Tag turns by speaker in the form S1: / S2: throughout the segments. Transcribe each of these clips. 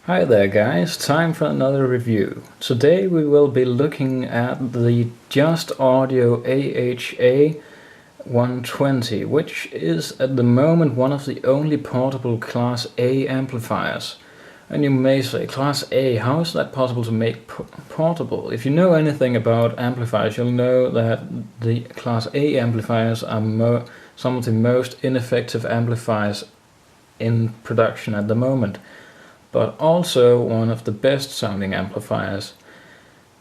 S1: Hi there guys, time for another review. Today we will be looking at the JustAudio AHA-120, which is at the moment one of the only portable Class A amplifiers. And you may say, Class A, how is that possible to make portable? If you know anything about amplifiers, you'll know that the Class A amplifiers are some of the most ineffective amplifiers in production at the moment, but also one of the best sounding amplifiers.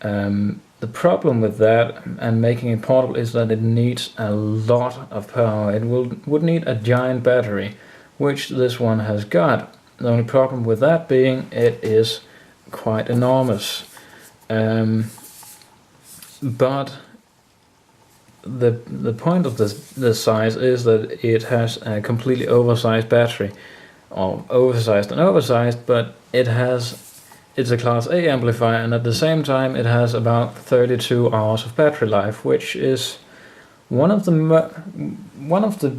S1: The problem with that and making it portable is that it needs a lot of power. It would need a giant battery, which this one has got. The only problem with that being it is quite enormous. But the point of this size is that it has a completely oversized battery. Or oversized and oversized, but it's a Class A amplifier, and at the same time it has about 32 hours of battery life, which is one of the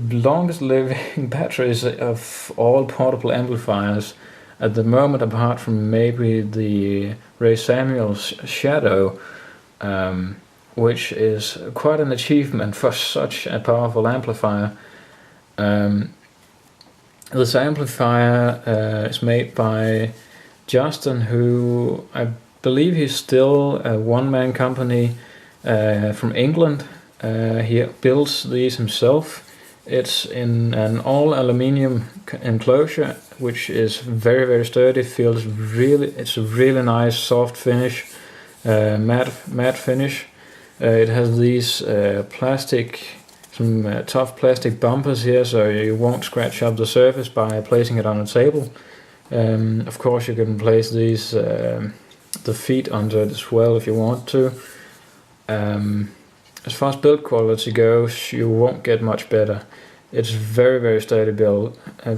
S1: longest living batteries of all portable amplifiers at the moment, apart from maybe the Ray Samuel's Shadow, which is quite an achievement for such a powerful amplifier. This amplifier is made by Justin, who I believe he's still a one-man company from England. He builds these himself. It's in an all-aluminium enclosure, which is very, very sturdy. It's a really nice soft finish, matte finish. It has these some tough plastic bumpers here, so you won't scratch up the surface by placing it on a table. Of course you can place these the feet under it as well if you want to. As far as build quality goes, you won't get much better. It's very, very sturdy build. The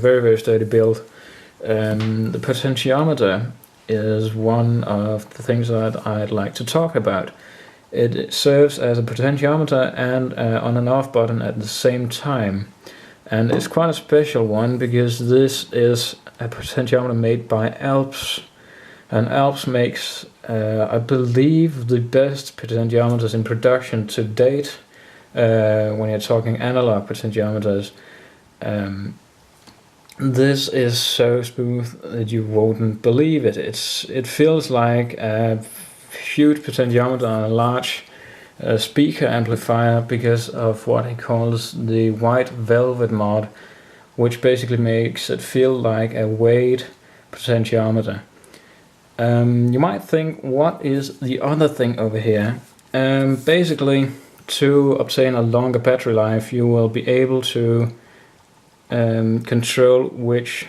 S1: potentiometer is one of the things that I'd like to talk about. It serves as a potentiometer and on and off button at the same time, and it's quite a special one because this is a potentiometer made by Alps, and Alps makes I believe the best potentiometers in production to date when you're talking analog potentiometers. This is so smooth that you wouldn't believe it. It feels like a huge potentiometer on a large speaker amplifier because of what he calls the white velvet mod, which basically makes it feel like a weighted potentiometer. You might think, what is the other thing over here? Basically, to obtain a longer battery life, you will be able to control which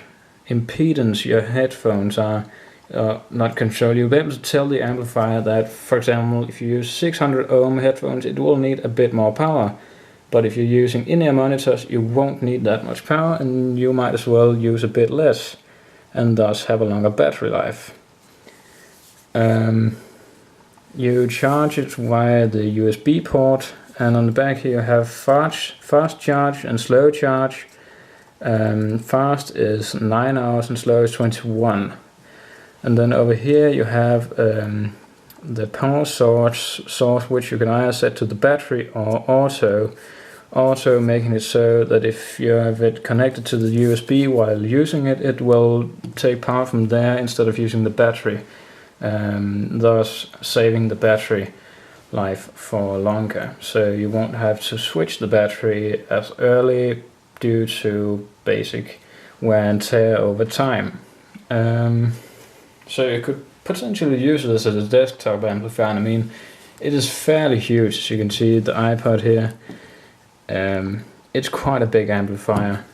S1: impedance your headphones are. Not control, you'll be able to tell the amplifier that, for example, if you use 600 ohm headphones, it will need a bit more power. But if you're using in-ear monitors, you won't need that much power, and you might as well use a bit less, and thus have a longer battery life. You charge it via the USB port, and on the back here you have fast charge and slow charge. Fast is 9 hours and slow is 21. And then over here you have the power source which you can either set to the battery or auto, making it so that if you have it connected to the USB while using it, it will take power from there instead of using the battery, thus saving the battery life for longer. So you won't have to switch the battery as early due to basic wear and tear over time. So you could potentially use this as a desktop amplifier. I mean, it is fairly huge, as you can see the iPod here. It's quite a big amplifier,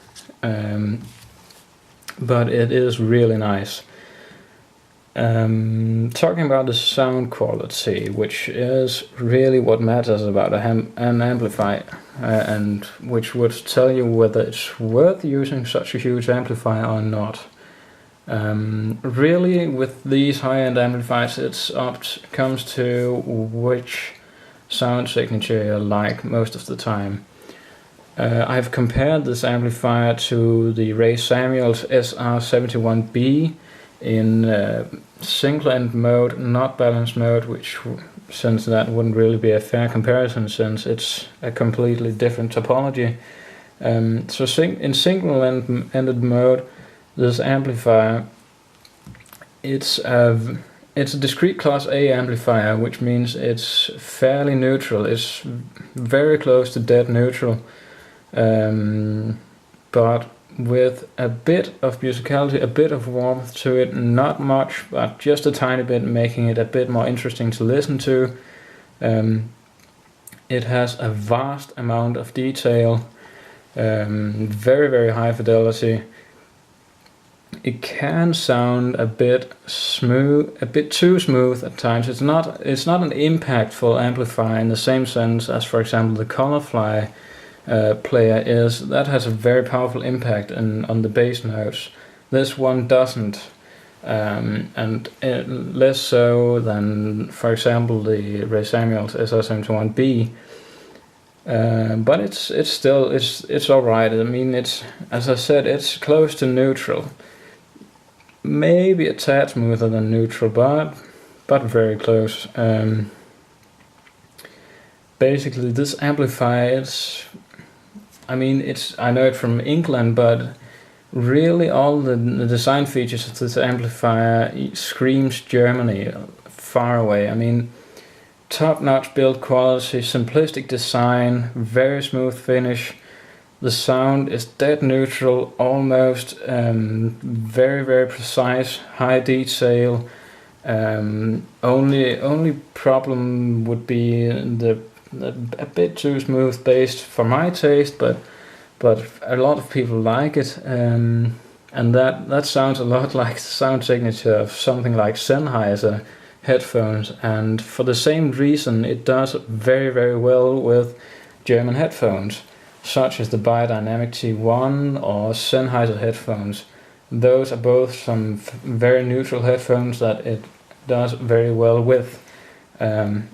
S1: but it is really nice. Talking about the sound quality, which is really what matters about an amplifier, and which would tell you whether it's worth using such a huge amplifier or not. Really, with these high-end amplifiers, comes to which sound signature you like most of the time. I've compared this amplifier to the Ray Samuel's SR71B in single end mode, not balanced mode, which, since that wouldn't really be a fair comparison since it's a completely different topology. So in single ended mode, this amplifier, it's a discrete class A amplifier, which means it's fairly neutral. It's very close to dead neutral, but with a bit of musicality, a bit of warmth to it, not much, but just a tiny bit, making it a bit more interesting to listen to. It has a vast amount of detail, very, very high fidelity. It can sound a bit smooth, a bit too smooth at times. It's not an impactful amplifier in the same sense as, for example, the Colorfly player is. That has a very powerful impact on the bass notes. This one doesn't, and less so than, for example, the Ray Samuels SR-71B. But it's still alright. I mean, it's, as I said, it's close to neutral. Maybe a tad smoother than neutral, but very close. Basically, this amplifier, I know it from England, but really all the design features of this amplifier screams Germany, far away. I mean, top-notch build quality, simplistic design, very smooth finish. The sound is dead neutral, almost, very, very precise, high detail. Only problem would be a bit too smooth bass for my taste, but a lot of people like it, and that sounds a lot like the sound signature of something like Sennheiser headphones, and for the same reason it does very, very well with German headphones, such as the Biodynamic T1 or Sennheiser headphones. Those are both some very neutral headphones that it does very well with. Of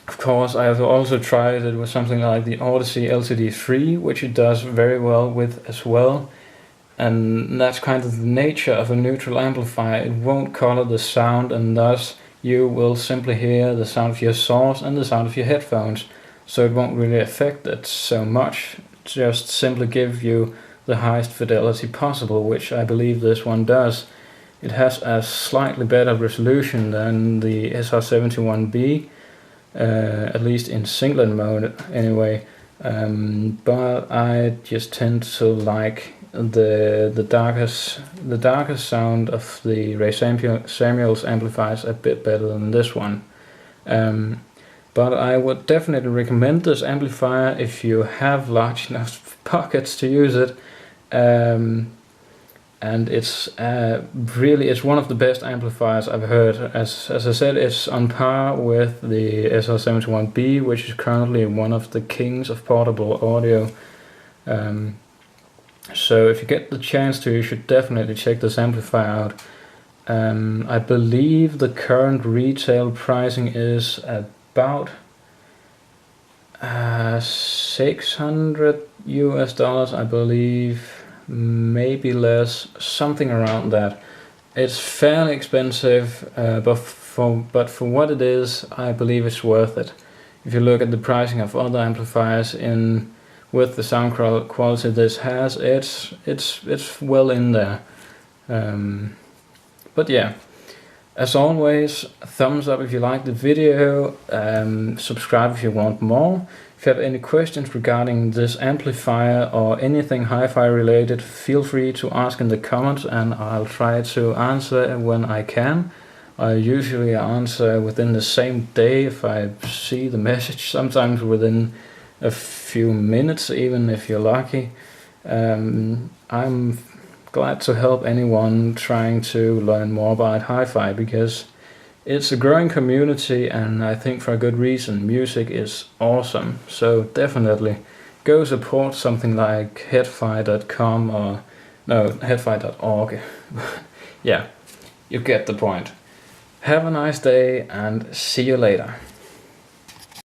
S1: course, I have also tried it with something like the Odyssey LCD3, which it does very well with as well. And that's kind of the nature of a neutral amplifier. It won't color the sound, and thus you will simply hear the sound of your source and the sound of your headphones. So it won't really affect it so much, just simply give you the highest fidelity possible, which I believe this one does. It has a slightly better resolution than the SR-71B, at least in singlet mode anyway, but I just tend to like the darker sound of the Ray Samuels amplifiers a bit better than this one. But I would definitely recommend this amplifier if you have large enough pockets to use it. And it's one of the best amplifiers I've heard. As I said, it's on par with the SR-71B, which is currently one of the kings of portable audio. So if you get the chance to, you should definitely check this amplifier out. I believe the current retail pricing is about $600 US, I believe, maybe less, something around that. It's fairly expensive, but for what it is, I believe it's worth it. If you look at the pricing of other amplifiers with the sound quality this has, it's well in there. But yeah, as always, thumbs up if you like the video, subscribe if you want more. If you have any questions regarding this amplifier or anything hi-fi related, feel free to ask in the comments and I'll try to answer when I can. I usually answer within the same day if I see the message, sometimes within a few minutes even if you're lucky. I'm glad to help anyone trying to learn more about hi-fi, because it's a growing community and I think for a good reason. Music is awesome, so definitely go support something like Hoved-fi.com or Hoved-fi.org. Yeah, you get the point. Have a nice day and see you later.